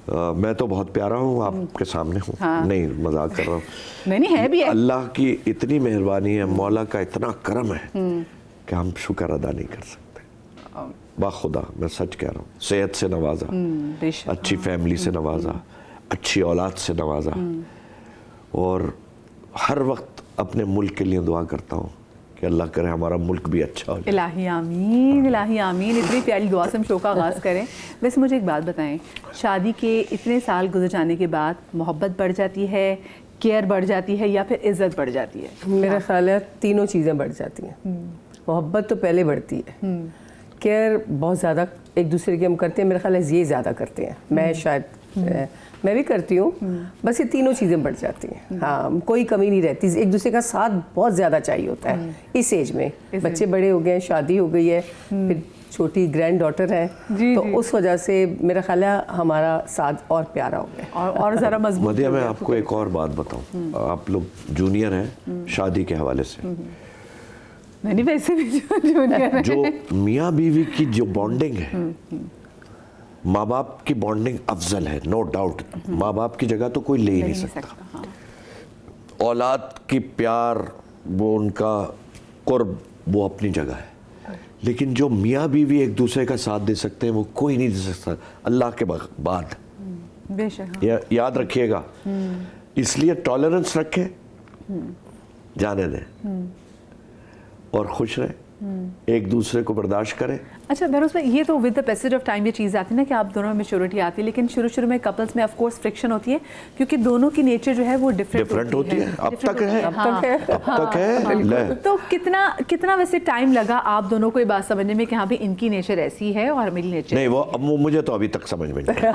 میں تو بہت پیارا ہوں آپ کے سامنے ہوں. نہیں مذاق کر رہا ہوں. نہیں ہے بھی ہے. اللہ کی اتنی مہربانی ہے, مولا کا اتنا کرم ہے کہ ہم شکر ادا نہیں کر سکتے. باخدا میں سچ کہہ رہا ہوں, صحت سے نوازا, اچھی فیملی سے نوازا, اچھی اولاد سے نوازا, اور ہر وقت اپنے ملک کے لیے دعا کرتا ہوں کہ اللہ کرے ہمارا ملک بھی اچھا ہو جائے. الہی آمین, الہی آمین. اتنی پیاری دعا سے ہم شو کا آغاز کریں. ویسے مجھے ایک بات بتائیں, شادی کے اتنے سال گزر جانے کے بعد محبت بڑھ جاتی ہے, کیئر بڑھ جاتی ہے, یا پھر عزت بڑھ جاتی ہے؟ میرا خیال ہے تینوں چیزیں بڑھ جاتی ہیں. محبت تو پہلے بڑھتی ہے, کیئر بہت زیادہ ایک دوسرے کی ہم کرتے ہیں, میرا خیال ہے یہ زیادہ کرتے ہیں. میں شاید میں بھی کرتی ہوں, بس یہ تینوں چیزیں بڑھ جاتی ہیں. ہاں, کوئی کمی نہیں رہتی. ایک دوسرے کا ساتھ بہت زیادہ چاہیے ہوتا ہے اس ایج میں. بچے بڑے ہو گئے ہیں, شادی ہو گئی ہے, پھر چھوٹی گرینڈ ڈاٹر ہے, تو اس وجہ سے میرا خیال ہے ہمارا ساتھ اور پیارا ہو گیا اور ذرا مضبوط. مدیہ میں آپ کو ایک اور بات بتاؤں, آپ لوگ جونیئر ہیں شادی کے حوالے سے. نہیں ویسے بھی جونیئر ہیں. جو میاں بیوی کی جو بانڈنگ ہے, ماں باپ کی بانڈنگ افضل ہے, نو ڈاؤٹ. ماں باپ کی جگہ تو کوئی لے ہی نہیں سکتا. اولاد کی پیار, وہ ان کا قرب, وہ اپنی جگہ ہے. لیکن جو میاں بیوی ایک دوسرے کا ساتھ دے سکتے ہیں وہ کوئی نہیں دے سکتا اللہ کے بعد. بے شک یاد رکھیے گا. اس لیے ٹالرنس رکھیں, جانے دیں, اور خوش رہیں, ایک دوسرے کو برداشت کریں. اچھا بہروز بھائی, یہ تو with the passage of time یہ چیز آتی ہے نا کہ آپ دونوں میں میچورٹی آتی ہے, لیکن شروع میں کپلز میں آف کورس فرکشن ہوتی ہے, کیونکہ دونوں کی نیچر جو ہے وہ ڈفرینٹ ہوتی ہے. اب تک ہے. تو کتنا ویسے ٹائم لگا آپ دونوں کو یہ بات سمجھنے میں کہ ہاں بھی ان کی نیچر ایسی ہے اور میری نیچر نہیں؟ وہ مجھے تو ابھی تک سمجھ میں نہیں.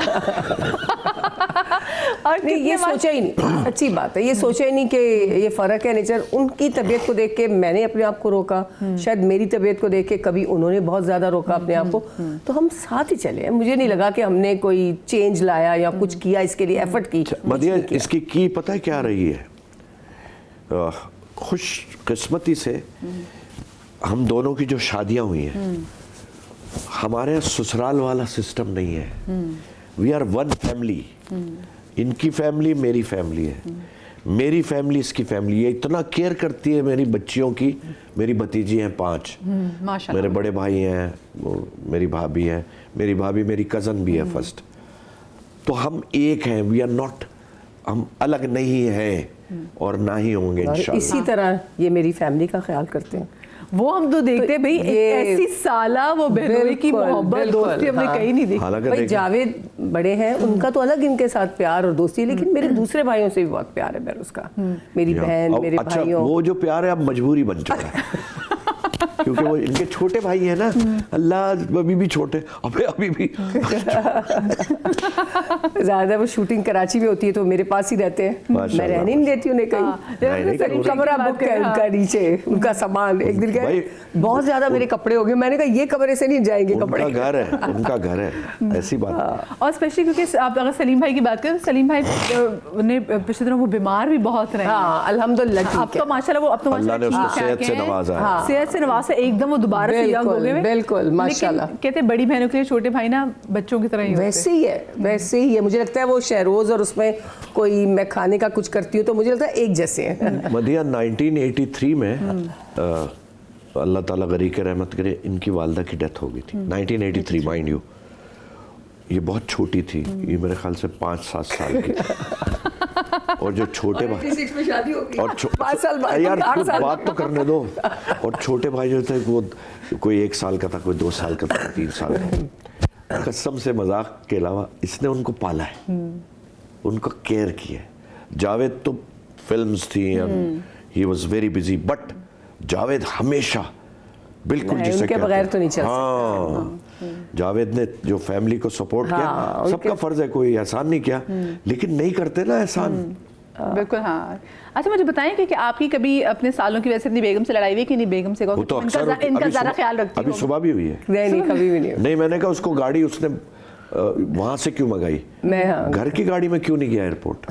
اور یہ سوچا ہی نہیں, اچھی بات ہے, یہ سوچا ہی نہیں کہ یہ فرق ہے نیچر. ان کی طبیعت کو دیکھ کے میں نے اپنے آپ کو روکا, شاید میری طبیعت کو دیکھ کے کبھی انہوں نے بہت زیادہ روکا اپنے آپ کو, تو ہم ساتھ ہی چلے. مجھے نہیں لگا کہ ہم نے کوئی چینج لایا یا کچھ کیا اس کے لیے ایفرٹ کی. مدیہ اس کی پتہ ہے کیا رہی ہے؟ خوش قسمتی سے ہم دونوں کی جو شادیاں ہوئی ہیں, ہمارے سسرال والا سسٹم نہیں ہے. We are one family. ان کی فیملی میری فیملی ہے, میری فیملی اس کی فیملی. یہ اتنا کیئر کرتی ہے میری بچیوں کی. میری بھتیجی ہیں 5, میرے بڑے بھائی ہیں, میری بھابھی ہے, میری بھابھی میری کزن بھی ہے فرسٹ. تو ہم ایک ہیں, وی آر ناٹ, ہم الگ نہیں ہیں اور نہ ہی ہوں گے انشاءاللہ. اسی طرح یہ میری فیملی کا خیال کرتے ہیں. وہ ہم تو دیکھتے ہیں بھائی, ایسی سالہ وہ بہنوئی کی محبت دوستی ہم نے کہیں نہیں دیکھی. بھائی جاوید بڑے ہیں, ان کا تو الگ ان کے ساتھ پیار اور دوستی ہے, لیکن میرے دوسرے بھائیوں سے بھی بہت پیار ہے بہروز کا. میری بہن, میرے بھائیوں, وہ جو پیار ہے اب مجبوری بن چکا ہے. کیونکہ وہ ان کے چھوٹے بھائی ہیں نا, اللہ ابھی بھی چھوٹے, ابھی بھی زیادہ وہ شوٹنگ کراچی میں ہوتی ہے تو میرے پاس ہی رہتے ہیں. میں رہنے نہیں دیتی انہیں کہیں. کمرہ بک ہے ان کا نیچے, ان کا سامان. ایک دن کہ بہت زیادہ میرے کپڑے ہو گئے, میں نے کہا یہ کمرے سے نہیں جائیں گے کپڑے. ان کا گھر ہے, ان کا گھر ہے, ایسی بات. اور اسپیشلی کیونکہ آپ اگر سلیم بھائی کی بات کریں تو سلیم بھائی نے پچھلے دنوں وہ بیمار بھی بہت رہے. ہاں الحمدللہ. اب تو ماشاءاللہ وہ اب تو اللہ نے اس کو صحت سے نوازا ہے, صحت سے نوازا, ایک دم وہ دوبارہ سے ینگ ہو گئے. بالکل ماشاءاللہ. کہتے ہیں بڑی بہنوں کے لیے چھوٹے بھائی نا بچوں کی طرح ہی ہوتے ہیں. ویسے ہی ہے, ویسے ہی ہے. مجھے لگتا ہے وہ شہروز اور اس میں کوئی میں کھانے کا کچھ کرتی ہوں تو مجھے لگتا ہے ایک جیسے ہیں. مدیہ 1983 میں اللہ تعالیٰ غریق رحمت کرے, ان کی والدہ کی ڈیتھ ہو گئی تھی. 1983 مائنڈ یو, یہ بہت چھوٹی تھی, یہ میرے خیال سے 5-7 سال کی تھی. اور جو چھوٹے بھائی, اور یار بات تو کرنے دو, اور چھوٹے بھائی جو تھے وہ کوئی 1 سال کا تھا, کوئی 2 سال کا تھا, 3 سال کا. قسم سے مذاق کے علاوہ اس نے ان کو پالا ہے, ان کو کیئر کیا ہے. جاوید تو فلمز تھی, he was very busy, but Javed ہمیشہ بالکل جسے کے بغیر تو نہیں چل سکتا. ہاں, جاوید نے جو فیملی کو سپورٹ کیا, سب کا فرض ہے, کوئی احسان نہیں کیا, لیکن نہیں کرتے نا احسان. بالکل. ہاں اچھا مجھے بتائیں کہ آپ کی کبھی اپنے سالوں کی وجہ سے اپنی بیگم سے لڑائی ہوئی کہ نہیں؟ بیگم سے وہ تو اکثر ان کا زیادہ خیال رکھتی ہوں. ابھی صبح بھی ہوئی ہے. نہیں کبھی بھی نہیں. نہیں, میں نے کہا اس کو گاڑی اس نے وہاں سے کیوں منگائی, گھر کی گاڑی میں کیوں نہیں گیا ایئرپورٹ.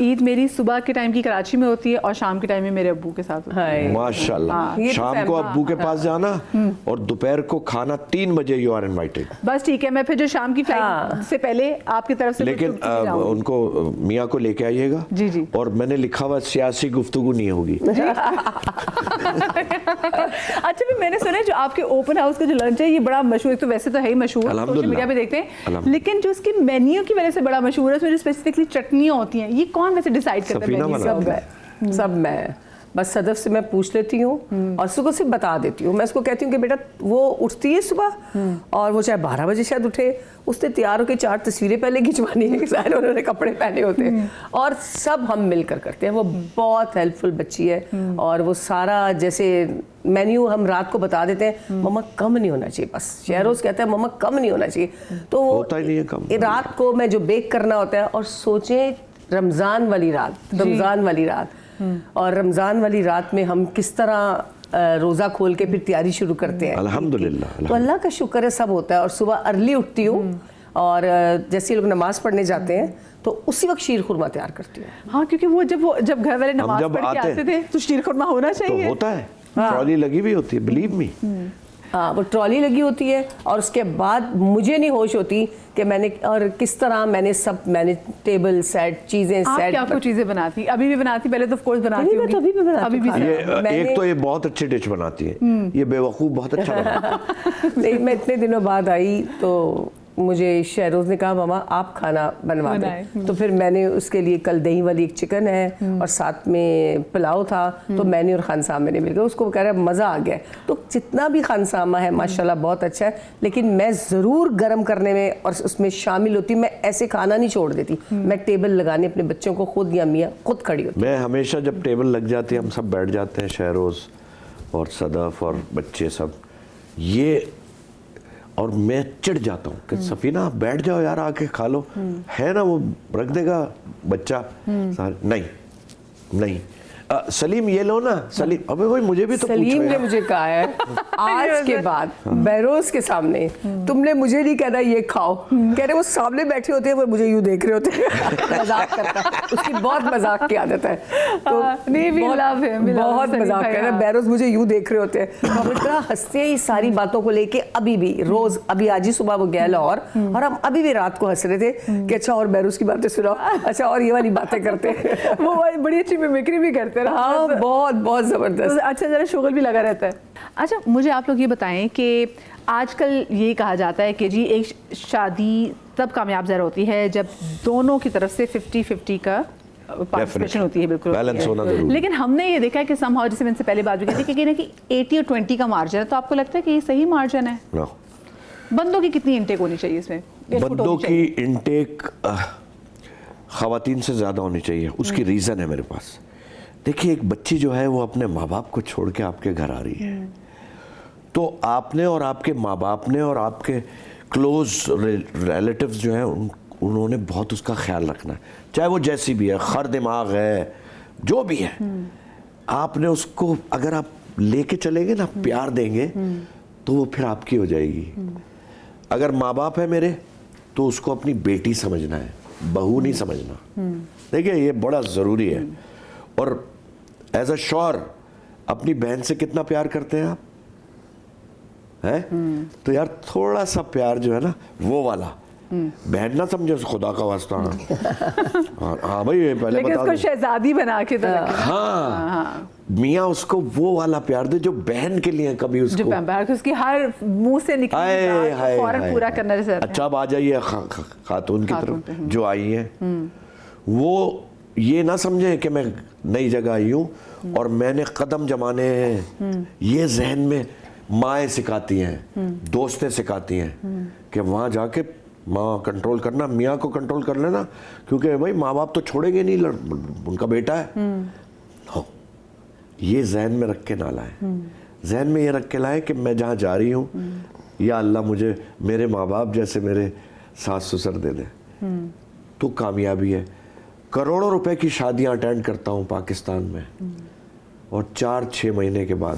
عید میری صبح کے ٹائم کی کراچی میں ہوتی ہے اور شام کے ٹائم میں میرے ابو کے ساتھ ہوتی ہے. ماشاء اللہ. شام کو ابو کے پاس جانا اور دوپہر کو کھانا 3 بجے یو آر انوائٹیڈ. بس ٹھیک ہے, میں پھر جو شام کی فلائٹ سے پہلے آپ کی طرف سے لیکن ان کو میاں کو لے کے آئیے گا. جی جی. اور میں نے لکھا ہوا سیاسی گفتگو نہیں ہوگی. اچھا پھر میں نے سنا ہے جو آپ کے اوپن ہاؤس کا جو لنچ ہے یہ بڑا مشہور, تو ویسے تو ہے ہی مشہور, سوشل میڈیا پہ دیکھتے ہیں, لیکن جو اس کی مینیو کی وجہ سے بڑا مشہور ہے, اس میں جو اسپیسیفکلی چٹنیاں ہوتی ہیں, یہ کون ویسے ڈیسائیڈ کرتا ہے؟ سب میں بس صدف سے میں پوچھ لیتی ہوں اور صبح سے بتا دیتی ہوں. میں اس کو کہتی ہوں کہ بیٹا وہ اٹھتی ہے صبح اور وہ چاہے 12 بجے شاید اٹھے, اس نے تیار ہو کے 4 تصویریں پہلے کھنچوانی ہیں, ظاہر انہوں نے کپڑے پہنے ہوتے ہیں, اور سب ہم مل کر کرتے ہیں. وہ بہت ہیلپ فل بچی ہے اور وہ سارا جیسے مینیو ہم رات کو بتا دیتے ہیں, مما کم نہیں ہونا چاہیے, بس شہروز کہتا ہے مما کم نہیں ہونا چاہیے, تو رات کو میں جو بیک کرنا ہوتا ہے. اور سوچیں رمضان والی رات اور رمضان والی رات میں ہم کس طرح روزہ کھول کے پھر تیاری شروع کرتے ہیں. الحمدللہ. تو اللہ کا شکر ہے سب ہوتا ہے. اور صبح ارلی اٹھتی ہوں اور جیسے لوگ نماز پڑھنے جاتے ہیں تو اسی وقت شیر خورما تیار کرتی ہوں. ہاں کیونکہ وہ جب گھر والے نماز پڑھ کے آتے تھے تو شیر خورما ہونا چاہیے. ہوتا ہے, ٹرالی لگی بھی ہوتی ہے, بلیو می. ہاں وہ ٹرالی لگی ہوتی ہے اور اس کے بعد مجھے نہیں ہوش ہوتی کہ میں نے اور کس طرح میں نے ٹیبل سیٹ چیزیں سیٹ. کیا کچھ چیزیں بناتی, ابھی بھی بناتی, پہلے تو آف کورس بناتی ہوں, ابھی بھی. ایک تو یہ بہت اچھی ڈش بناتی ہے, یہ بے وقوف بہت اچھا بناتی ہے. میں اتنے دنوں بعد آئی تو مجھے شہروز نے کہا ماما آپ کھانا بنوا دیں, تو پھر میں نے اس کے لیے کل دہی والی ایک چکن ہے اور ساتھ میں پلاؤ تھا, تو میں نے اور خان سامہ نے مل کے, اس کو کہہ رہا ہے مزہ آ گیا. تو جتنا بھی خان سامہ ہے ماشاءاللہ بہت اچھا ہے, لیکن میں ضرور گرم کرنے میں اور اس میں شامل ہوتی. میں ایسے کھانا نہیں چھوڑ دیتی, میں ٹیبل لگانے اپنے بچوں کو خود یا میاں خود کھڑی ہوتی. میں ہمیشہ جب ٹیبل لگ جاتی ہے ہم سب بیٹھ جاتے ہیں, شہروز اور صدف اور بچے سب, یہ اور میں چڑ جاتا ہوں کہ سفینہ آپ بیٹھ جاؤ یار, آ کے کھا لو. ہے نا وہ رکھ دے گا بچہ, نہیں سلیم یہ لو نا, سلیم ابے بھائی مجھے بھی تو سلیم نے مجھے کہا ہے آج کے بعد بہروز کے سامنے تم نے مجھے نہیں کہنا یہ کھاؤ, کہہ رہے وہ سامنے بیٹھے ہوتے ہیں وہ مجھے یوں دیکھ رہے ہوتے ہیں. مذاق کرتا ہے, اس کی بہت مذاق کی عادت ہے, تو بہت مذاق کر رہا ہے. بہروز مجھے یوں دیکھ رہے ہوتے ہیں, ہم اتنا ہنستے ہیں اس ساری باتوں کو لے کے. ابھی بھی روز, ابھی آج ہی صبح وہ گیا لاہور اور ہم ابھی بھی رات کو ہنس رہے تھے کہ اچھا اور بہروز کی باتیں سناؤ, اچھا اور یہ والی باتیں کرتے ہیں. وہ بڑی اچھی میمکری بھی کرتے. ہاں بہت زبردست. اچھا ذرا شغل بھی لگا رہتا ہے. اچھا مجھے آپ لوگ یہ بتائیں کہ آج کل یہی کہا جاتا ہے کہ جی ایک شادی تب کامیاب ظاہر ہوتی ہے جب دونوں کی طرف سے 50-50 کا پارٹیسپیشن ہوتی ہے. بالکل بیلنس ہونا ضروری. لیکن ہم نے یہ دیکھا ہے کہ سم ہاؤ, جیسے میں ان سے پہلے بات بھی کی تھی کہ 80 اور 20 کا مارجن ہے, تو آپ کو لگتا ہے کہ یہ صحیح مارجن ہے؟ بندوں کی کتنی انٹیک ہونی چاہیے اس میں؟ بندوں کی انٹیک خواتین سے زیادہ ہونی چاہیے. اس کی ریزن ہے میرے پاس. دیکھیے ایک بچی جو ہے وہ اپنے ماں باپ کو چھوڑ کے آپ کے گھر آ رہی ہے, تو آپ نے اور آپ کے ماں باپ نے اور آپ کے کلوز ریلیٹیوز جو ہیں انہوں نے بہت اس کا خیال رکھنا ہے, چاہے وہ جیسی بھی ہے, خر دماغ ہے, جو بھی ہے. آپ نے اس کو اگر آپ لے کے چلیں گے نا, پیار دیں گے, تو وہ پھر آپ کی ہو جائے گی. اگر ماں باپ ہے میرے تو اس کو اپنی بیٹی سمجھنا ہے, بہو نہیں سمجھنا. دیکھیے یہ بڑا ضروری ہے. اور ایز اے شوہر اپنی بہن سے کتنا پیار کرتے ہیں آپ, ہے تو یار تھوڑا سا پیار جو ہے نا وہ والا, بہن نہ سمجھے خدا کا واسطہ. ہاں بھائی پہلے بتا دو, شہزادی بنا کے. ہاں میاں اس کو وہ والا پیار دے جو بہن کے لیے کبھی اس کو اس کی ہر منہ سے نکلی فوراً پورا کرنا رہتا ہے. اچھا اب آ جائیے خاتون کی طرف جو آئی ہیں, وہ یہ نہ سمجھیں کہ میں نئی جگہ آئی ہوں اور میں نے قدم جمانے ہیں. یہ ذہن میں مائیں سکھاتی ہیں, دوستیں سکھاتی ہیں کہ وہاں جا کے ماں کنٹرول کرنا, میاں کو کنٹرول کر لینا, کیونکہ بھائی ماں باپ تو چھوڑیں گے نہیں, ان کا بیٹا ہے. یہ ذہن میں رکھ کے نہ لائیں. ذہن میں یہ رکھ کے لائیں کہ میں جہاں جا رہی ہوں یا اللہ مجھے میرے ماں باپ جیسے میرے ساس سسر دے دے, تو کامیابی ہے. کروڑوں روپے کی شادیاں اٹینڈ کرتا ہوں پاکستان میں, اور 4-6 مہینے کے بعد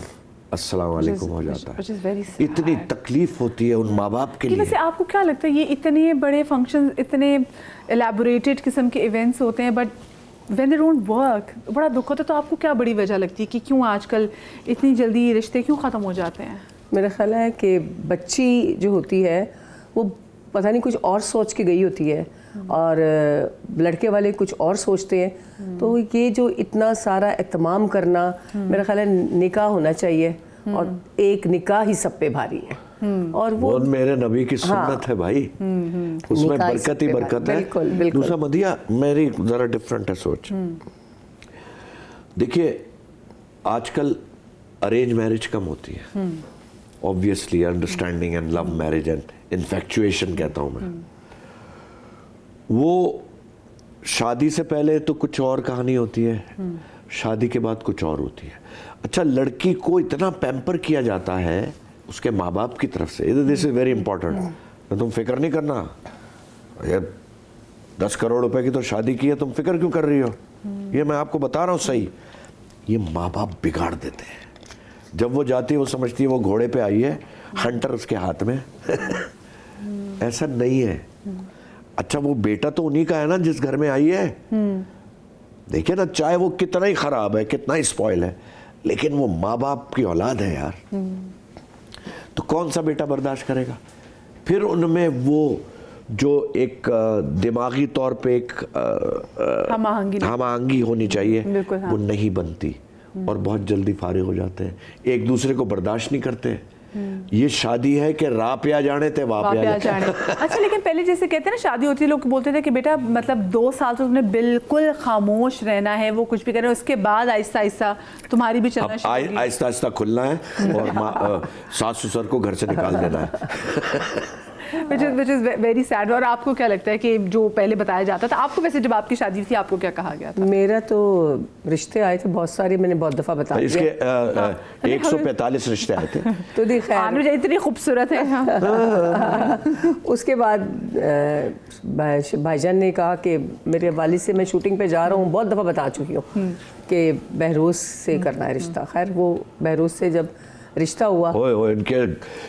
السلام علیکم ہو جاتا ہے. اتنی تکلیف ہوتی ہے ان ماں باپ کے لیے. ویسے آپ کو کیا لگتا ہے یہ اتنے بڑے فنکشن, اتنے الیبوریٹڈ قسم کے ایونٹس ہوتے ہیں, but when they don't work بڑا دکھ ہوتا ہے. تو آپ کو کیا بڑی وجہ لگتی ہے کہ کیوں آج کل اتنی جلدی رشتے کیوں ختم ہو جاتے ہیں؟ میرا خیال ہے کہ بچی جو ہوتی ہے وہ پتہ نہیں کچھ اور سوچ کے گئی ہوتی ہے اور لڑکے والے کچھ اور سوچتے ہیں. تو یہ جو اتنا سارا اہتمام کرنا, میرا خیال ہے نکاح ہونا چاہیے اور ایک نکاح ہی سب پہ بھاری ہے. اور وہ میرے نبی کی سنت ہے بھائی, اس میں برکت ہی برکت ہے. دوسرا مدیہ میری ذرا ڈفرینٹ ہے سوچ. دیکھیے آج کل ارینج میرج کم ہوتی ہے, obviously understanding and love marriage and infatuation کہتا ہوں میں. وہ شادی سے پہلے تو کچھ اور کہانی ہوتی ہے, شادی کے بعد کچھ اور ہوتی ہے. اچھا لڑکی کو اتنا پیمپر کیا جاتا ہے اس کے ماں باپ کی طرف سے, دس از ویری امپورٹنٹ. تم فکر نہیں کرنا, 10 کروڑ روپے کی تو شادی کی ہے, تم فکر کیوں کر رہی ہو, یہ میں آپ کو بتا رہا ہوں صحیح. یہ ماں باپ بگاڑ دیتے ہیں. جب وہ جاتی ہے وہ سمجھتی ہے وہ گھوڑے پہ آئی ہے, ہنٹر اس کے ہاتھ میں. ایسا نہیں ہے. اچھا وہ بیٹا تو انہی کا ہے نا جس گھر میں آئی ہے. دیکھیں نا چاہے وہ کتنا ہی خراب ہے, کتنا ہی سپوائل ہے, لیکن وہ ماں باپ کی اولاد ہے یار. تو کون سا بیٹا برداشت کرے گا؟ پھر ان میں وہ جو ایک دماغی طور پہ ایک ہم آہنگی ہونی چاہیے وہ نہیں بنتی, اور بہت جلدی فارغ ہو جاتے ہیں, ایک دوسرے کو برداشت نہیں کرتے. یہ شادی ہے کہ راہ پہ آ جانے تھے واپس آ جانے. اچھا لیکن پہلے جیسے کہتے ہیں نا شادی ہوتی ہے لوگ بولتے تھے کہ بیٹا مطلب 2 سال تو تم نے بالکل خاموش رہنا ہے, وہ کچھ بھی کرے, اس کے بعد آہستہ آہستہ تمہاری بھی چلنا شروع ہوگی. آہستہ آہستہ کھلنا ہے اور ساس سسر کو گھر سے نکال دینا ہے. which is very sad. اور آپ کو کیا لگتا ہے کہ جو پہلے بتایا جاتا تھا, آپ کو ویسے جب آپ کی شادی تھی آپ کو کیا کہا گیا تھا؟ میرا تو رشتے آئے تھے بہت سارے, میں نے بہت دفعہ بتایا. اس کے 145 رشتے آئے تھے. تو خیر اتنی خوبصورت ہے. اس کے بعد بھائی جان نے کہا کہ میرے والد سے میں شوٹنگ پہ جا رہا ہوں, بہت دفعہ بتا چکی ہوں کہ بہروز سے کرنا ہے رشتہ. خیر وہ بہروز سے جب رشتہ ہوا, ان کے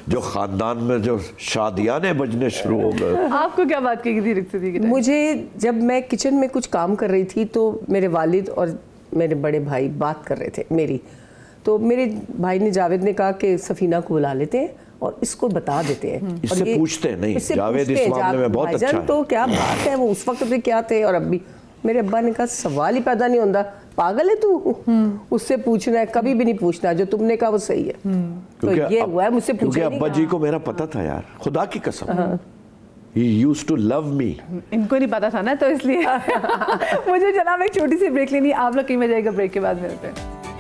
جو خاندان میں جو شادیاں بجنے شروع ہو گئے. آپ کو کیا بات کہی تھی رخصتی کی؟ مجھے جب میں کچن میں کچھ کام کر رہی تھی تو میرے والد اور میرے بڑے بھائی بات کر رہے تھے میری, تو میرے بھائی نے جاوید نے کہا کہ سفینہ کو بلا لیتے ہیں اور اس کو بتا دیتے ہیں. اس سے پوچھتے ہیں نہیں, جاوید اس معاملے میں بہت اچھا ہے. تو کیا بات ہے, وہ اس وقت بھی کیا تھے اور اب بھی. میرے ابا نے کہا سوال ہی پیدا نہیں ہوتا, پاگل ہے تو, اس سے پوچھنا ہے, کبھی بھی نہیں پوچھنا, جو تم نے کہا وہ صحیح ہے. تو یہ ہوا ہے مجھ سے پوچھا. کیونکہ ابا جی کو میرا پتا تھا یار, خدا کی قسم, he used to love me. ان کو نہیں پتا تھا نا, تو اس لیے. مجھے جناب ایک چھوٹی سی بریک لینی, آپ لوگ کہیں میں جائے گا, بریک کے بعد ملتے ہیں.